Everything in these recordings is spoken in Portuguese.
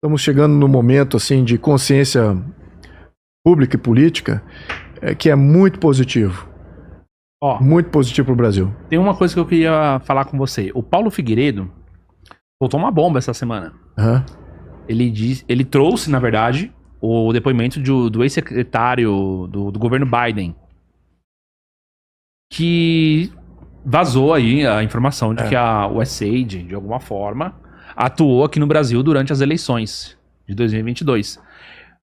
estamos chegando no momento assim, de consciência pública e política que é muito positivo. Muito positivo para o Brasil. Tem uma coisa que eu queria falar com você. O Paulo Figueiredo soltou uma bomba essa semana. Ele trouxe, na verdade, o depoimento do ex-secretário do governo Biden, que vazou aí a informação de que a USAID, de alguma forma, atuou aqui no Brasil durante as eleições de 2022.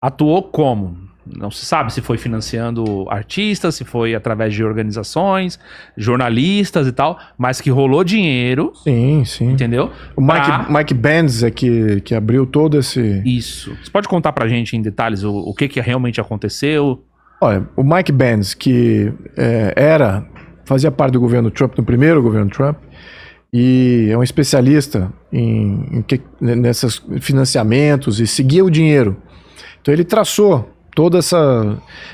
Atuou como? Não se sabe se foi financiando artistas, se foi através de organizações, jornalistas e tal, mas que rolou dinheiro. Sim, sim. Entendeu? O Mike Benz é que abriu todo esse... Isso. Você pode contar pra gente em detalhes o que realmente aconteceu? Olha, o Mike Benz, que fazia parte do governo Trump, no primeiro governo Trump, e é um especialista nesses financiamentos e seguia o dinheiro. Então ele traçou todas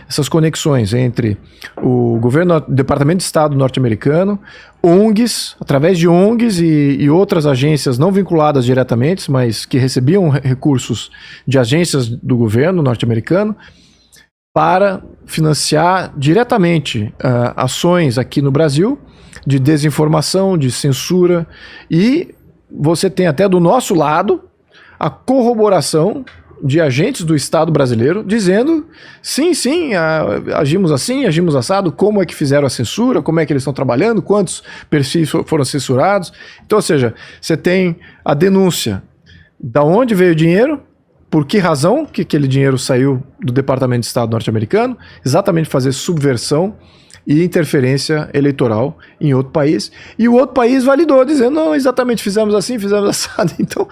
essas conexões entre o Departamento de Estado norte-americano, ONGs, através de ONGs e outras agências não vinculadas diretamente, mas que recebiam recursos de agências do governo norte-americano, para financiar diretamente ações aqui no Brasil de desinformação, de censura, e você tem até do nosso lado a corroboração de agentes do Estado brasileiro dizendo sim, agimos assim, agimos assado, como é que fizeram a censura, como é que eles estão trabalhando, quantos perfis foram censurados. Então, ou seja, você tem a denúncia da onde veio o dinheiro, por que razão que aquele dinheiro saiu do Departamento de Estado norte-americano, exatamente fazer subversão e interferência eleitoral em outro país, e o outro país validou, dizendo, não, exatamente, fizemos assim, fizemos assado. Então,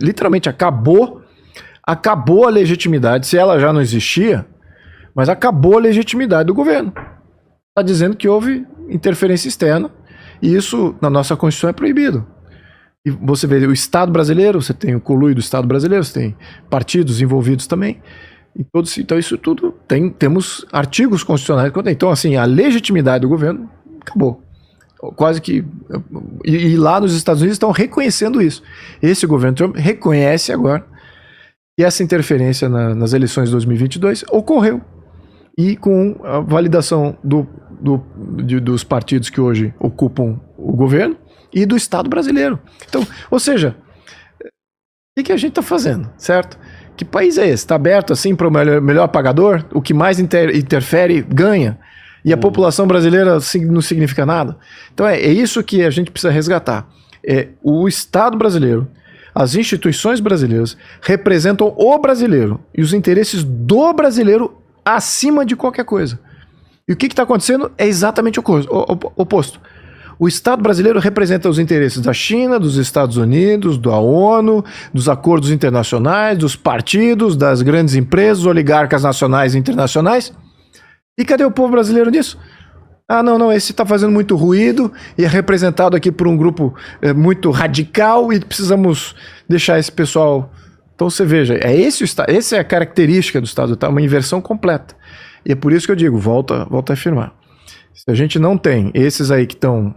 literalmente acabou a legitimidade, se ela já não existia, mas acabou a legitimidade do governo. Está dizendo que houve interferência externa, e isso na nossa Constituição é proibido. E você vê o Estado brasileiro, você tem o conluio do Estado brasileiro, você tem partidos envolvidos também, então isso tudo temos artigos constitucionais. Então, assim, a legitimidade do governo acabou. Quase que... E lá nos Estados Unidos estão reconhecendo isso. Esse governo Trump reconhece agora que essa interferência nas eleições de 2022 ocorreu. E com a validação dos partidos que hoje ocupam o governo e do Estado brasileiro. Então, ou seja, o que a gente está fazendo, certo? Que país é esse? Está aberto assim para o melhor pagador? O que mais interfere ganha? E a população brasileira não significa nada? Então é isso que a gente precisa resgatar. O Estado brasileiro, as instituições brasileiras representam o brasileiro e os interesses do brasileiro acima de qualquer coisa. E o que está acontecendo é exatamente o oposto. O Estado brasileiro representa os interesses da China, dos Estados Unidos, da ONU, dos acordos internacionais, dos partidos, das grandes empresas, oligarcas nacionais e internacionais. E cadê o povo brasileiro nisso? Ah, não, esse está fazendo muito ruído e é representado aqui por um grupo muito radical e precisamos deixar esse pessoal... Então você veja, essa é a característica do Estado, tá? Uma inversão completa. E é por isso que eu digo, volta a afirmar. Se a gente não tem esses aí que estão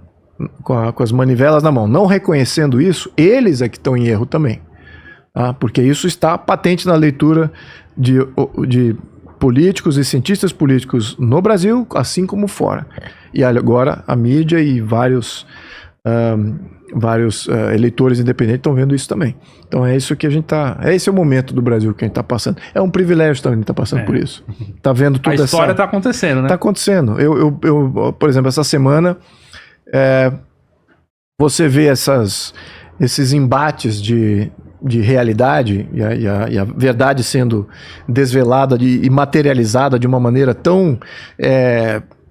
com as manivelas na mão, não reconhecendo isso, eles é que estão em erro também. Tá? Porque isso está patente na leitura de políticos e cientistas políticos no Brasil, assim como fora. E agora a mídia e vários eleitores independentes estão vendo isso também. Então é isso que a gente está... Esse é o momento do Brasil que a gente está passando. É um privilégio também estar passando por isso. Tá vendo tudo. A história está acontecendo, né? Está acontecendo. Eu, por exemplo, essa semana você vê esses embates de realidade e a verdade sendo desvelada e materializada de uma maneira tão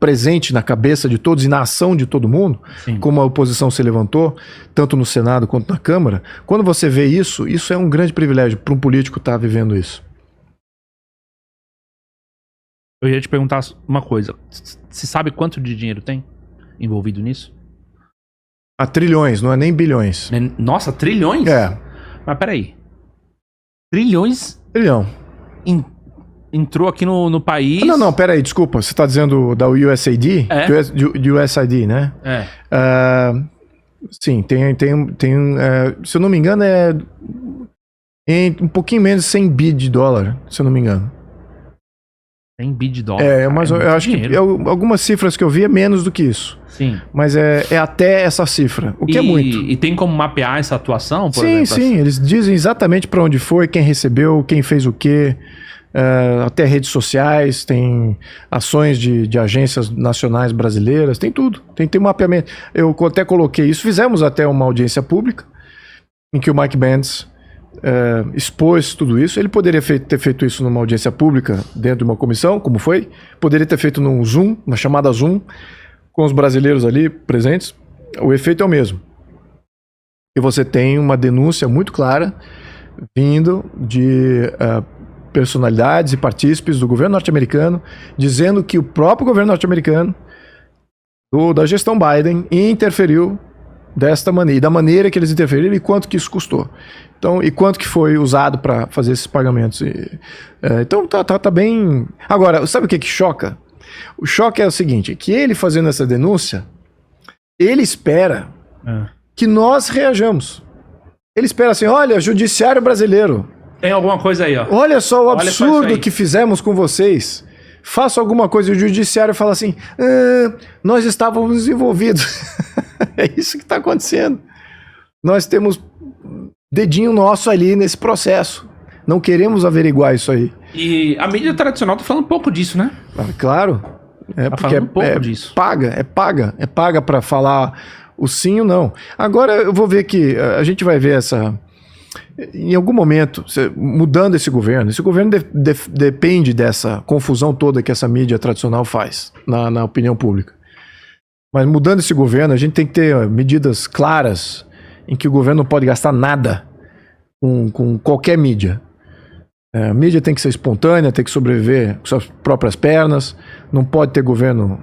presente na cabeça de todos e na ação de todo mundo. Sim. Como a oposição se levantou, tanto no Senado quanto na Câmara. Quando você vê isso é um grande privilégio para um político estar vivendo isso. Eu ia te perguntar uma coisa. Você sabe quanto de dinheiro tem envolvido nisso? A trilhões, não é nem bilhões. Nossa, trilhões? É. Mas peraí. Trilhões? Trilhão. Entrou aqui no país... Não, peraí, desculpa. Você está dizendo da USAID? De USAID, né? É. Sim, tem se eu não me engano, em um pouquinho menos de 100 bi de dólar, se eu não me engano. 100 bi de dólar. Mas eu acho que algumas cifras que eu vi é menos do que isso. Sim. Mas é até essa cifra, o que é muito. E tem como mapear essa atuação, por sim, exemplo? Sim, eles dizem exatamente para onde foi, quem recebeu, quem fez o quê. Até redes sociais, tem ações de agências nacionais brasileiras, tem tudo. Tem um mapeamento. Eu até coloquei isso, fizemos até uma audiência pública, em que o Mike Pence expôs tudo isso. Ele poderia ter feito isso numa audiência pública, dentro de uma comissão, como foi. Poderia ter feito num Zoom, uma chamada Zoom, com os brasileiros ali presentes. O efeito é o mesmo. E você tem uma denúncia muito clara vindo de personalidades e partícipes do governo norte-americano, dizendo que o próprio governo norte-americano, da gestão Biden, interferiu desta maneira, e da maneira que eles interferiram, e quanto que isso custou. Então, e quanto que foi usado para fazer esses pagamentos. Então tá bem... Agora, sabe o que choca? O choque é o seguinte, que ele fazendo essa denúncia, ele espera que nós reajamos. Ele espera assim, olha, judiciário brasileiro, tem alguma coisa aí, ó. Olha só o absurdo que fizemos com vocês. Faça alguma coisa e o judiciário fala assim, nós estávamos envolvidos. É isso que está acontecendo. Nós temos dedinho nosso ali nesse processo. Não queremos averiguar isso aí. E a mídia tradicional tá falando um pouco disso, né? Claro. Porque falando um pouco disso. É paga para falar o sim ou não. Agora eu vou ver que a gente vai ver em algum momento, mudando esse governo depende dessa confusão toda que essa mídia tradicional faz na opinião pública. Mas mudando esse governo, a gente tem que ter medidas claras em que o governo não pode gastar nada com qualquer mídia. A mídia tem que ser espontânea, tem que sobreviver com suas próprias pernas, não pode ter governo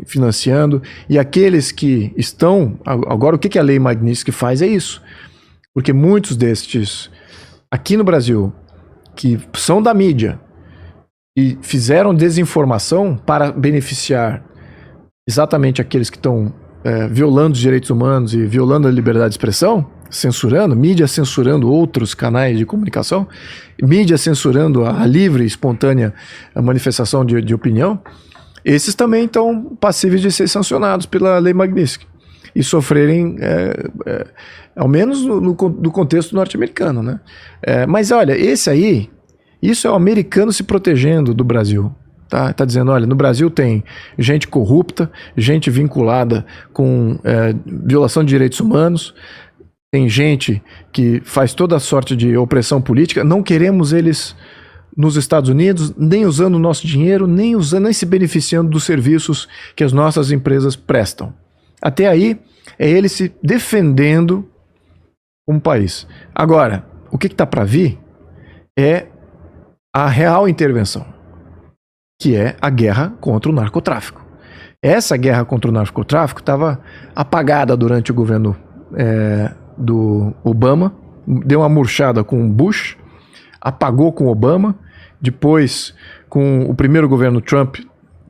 financiando. E aqueles que estão... Agora, o que a lei Magnitsky faz é isso. Porque muitos destes, aqui no Brasil, que são da mídia e fizeram desinformação para beneficiar exatamente aqueles que estão violando os direitos humanos e violando a liberdade de expressão, mídia censurando outros canais de comunicação, mídia censurando a livre e espontânea manifestação de opinião, esses também estão passíveis de ser sancionados pela lei Magnitsky e sofrerem, ao menos no contexto norte-americano, né? Mas olha, isso é o americano se protegendo do Brasil. Tá dizendo, olha, no Brasil tem gente corrupta, gente vinculada com violação de direitos humanos, tem gente que faz toda sorte de opressão política, não queremos eles nos Estados Unidos, nem usando o nosso dinheiro, nem se beneficiando dos serviços que as nossas empresas prestam. Até aí, é ele se defendendo como país. Agora, o que está para vir é a real intervenção, que é a guerra contra o narcotráfico. Essa guerra contra o narcotráfico estava apagada durante o governo do Obama, deu uma murchada com o Bush, apagou com o Obama, depois com o primeiro governo Trump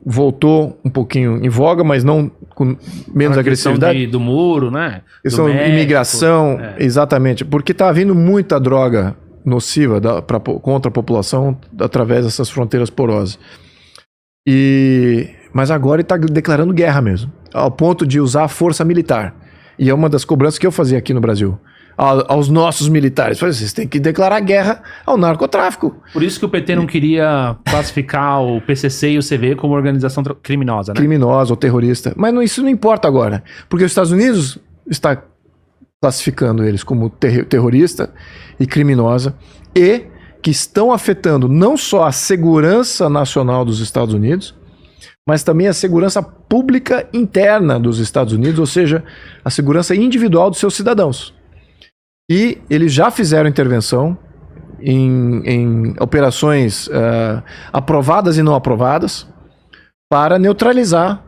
voltou um pouquinho em voga, mas não com menos agressividade. Do muro, né? Questão de imigração, exatamente, porque está havendo muita droga nociva contra a população através dessas fronteiras porosas. Mas agora ele está declarando guerra mesmo, ao ponto de usar a força militar. E é uma das cobranças que eu fazia aqui no Brasil, aos nossos militares. Vocês têm que declarar guerra ao narcotráfico. Por isso que o PT não queria classificar o PCC e o CV como organização criminosa, né? Criminosa ou terrorista. Mas isso não importa agora, porque os Estados Unidos está classificando eles como terrorista e criminosa, e que estão afetando não só a segurança nacional dos Estados Unidos, mas também a segurança pública interna dos Estados Unidos, ou seja, a segurança individual dos seus cidadãos. E eles já fizeram intervenção em operações aprovadas e não aprovadas para neutralizar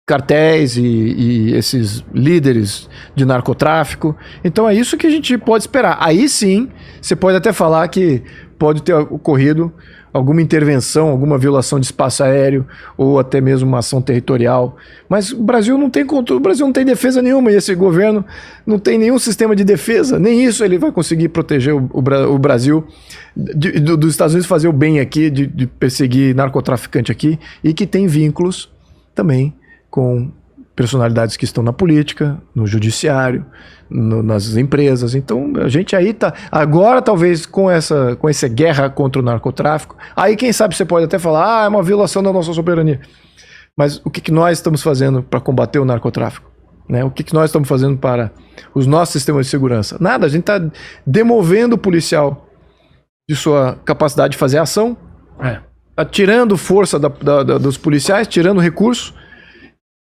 cartéis e esses líderes de narcotráfico. Então é isso que a gente pode esperar. Aí sim, você pode até falar que pode ter ocorrido alguma intervenção, alguma violação de espaço aéreo ou até mesmo uma ação territorial. Mas o Brasil não tem controle, o Brasil não tem defesa nenhuma e esse governo não tem nenhum sistema de defesa. Nem isso ele vai conseguir proteger o Brasil dos Estados Unidos fazer o bem aqui, de perseguir narcotraficante aqui e que tem vínculos também com personalidades que estão na política, no judiciário, nas empresas. Então a gente aí tá agora talvez com essa guerra contra o narcotráfico, aí quem sabe você pode até falar, é uma violação da nossa soberania. Mas o que nós estamos fazendo para combater o narcotráfico? Né? O que nós estamos fazendo para os nossos sistemas de segurança? Nada, a gente está demovendo o policial de sua capacidade de fazer ação, tá tirando força dos policiais, tirando recurso,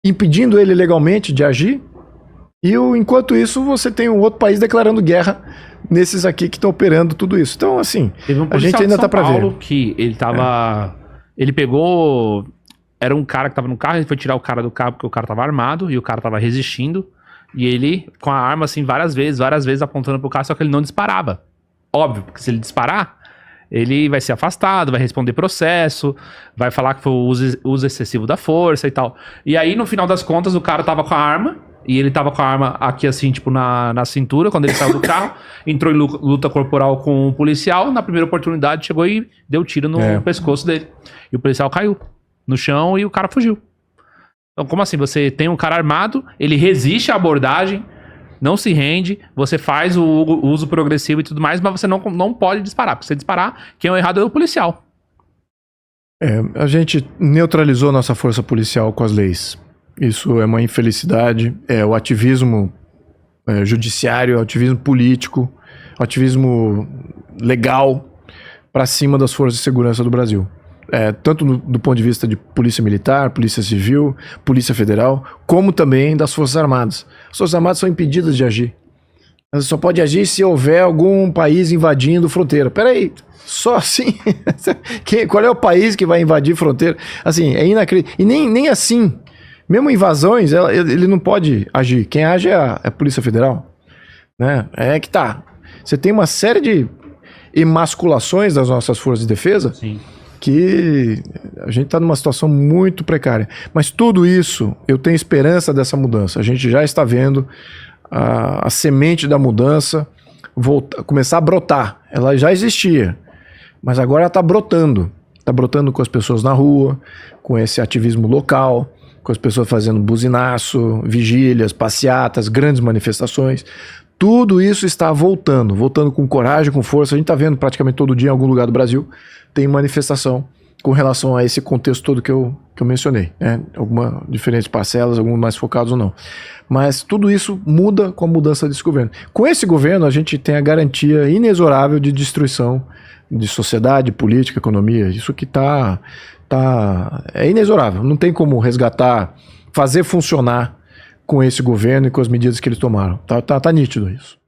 impedindo ele legalmente de agir. E enquanto isso, você tem um outro país declarando guerra nesses aqui que estão operando tudo isso. Então, assim, teve um a gente ainda tá para ver. Que ele tava... Ele pegou... Era um cara que tava no carro, ele foi tirar o cara do carro porque o cara tava armado e o cara tava resistindo. E ele, com a arma, assim, várias vezes apontando pro carro, só que ele não disparava. Óbvio, porque se ele disparar, ele vai ser afastado, vai responder processo, vai falar que foi o uso excessivo da força e tal. E aí, no final das contas, o cara tava com a arma, e ele tava com a arma aqui, assim, tipo, na cintura, quando ele saiu do carro, entrou em luta corporal com um policial, na primeira oportunidade chegou e deu tiro no pescoço dele. E o policial caiu no chão e o cara fugiu. Então, como assim? Você tem um cara armado, ele resiste à abordagem, não se rende, você faz o uso progressivo e tudo mais, mas você não pode disparar. Porque se você disparar, quem é o errado é o policial. A gente neutralizou nossa força policial com as leis. Isso é uma infelicidade. É o ativismo judiciário, o ativismo político, o ativismo legal para cima das forças de segurança do Brasil. Tanto do ponto de vista de polícia militar, polícia civil, polícia federal, como também das forças armadas. As forças armadas são impedidas de agir. Elas só pode agir se houver algum país invadindo fronteira. Peraí, só assim? Qual é o país que vai invadir fronteira? Assim, é inacreditável. E nem assim. Mesmo invasões, ele não pode agir. Quem age é a Polícia Federal. Né? É que tá. Você tem uma série de emasculações das nossas forças de defesa. Sim. Que a gente está numa situação muito precária. Mas tudo isso, eu tenho esperança dessa mudança. A gente já está vendo a semente da mudança começar a brotar. Ela já existia, mas agora ela está brotando. Está brotando com as pessoas na rua, com esse ativismo local, com as pessoas fazendo buzinaço, vigílias, passeatas, grandes manifestações. Tudo isso está voltando com coragem, com força. A gente está vendo praticamente todo dia em algum lugar do Brasil tem manifestação com relação a esse contexto todo que eu mencionei. Né? Algumas diferentes parcelas, alguns mais focados ou não. Mas tudo isso muda com a mudança desse governo. Com esse governo, a gente tem a garantia inexorável de destruição de sociedade, política, economia. Isso que é inexorável. Não tem como resgatar, fazer funcionar com esse governo e com as medidas que eles tomaram. Tá nítido isso.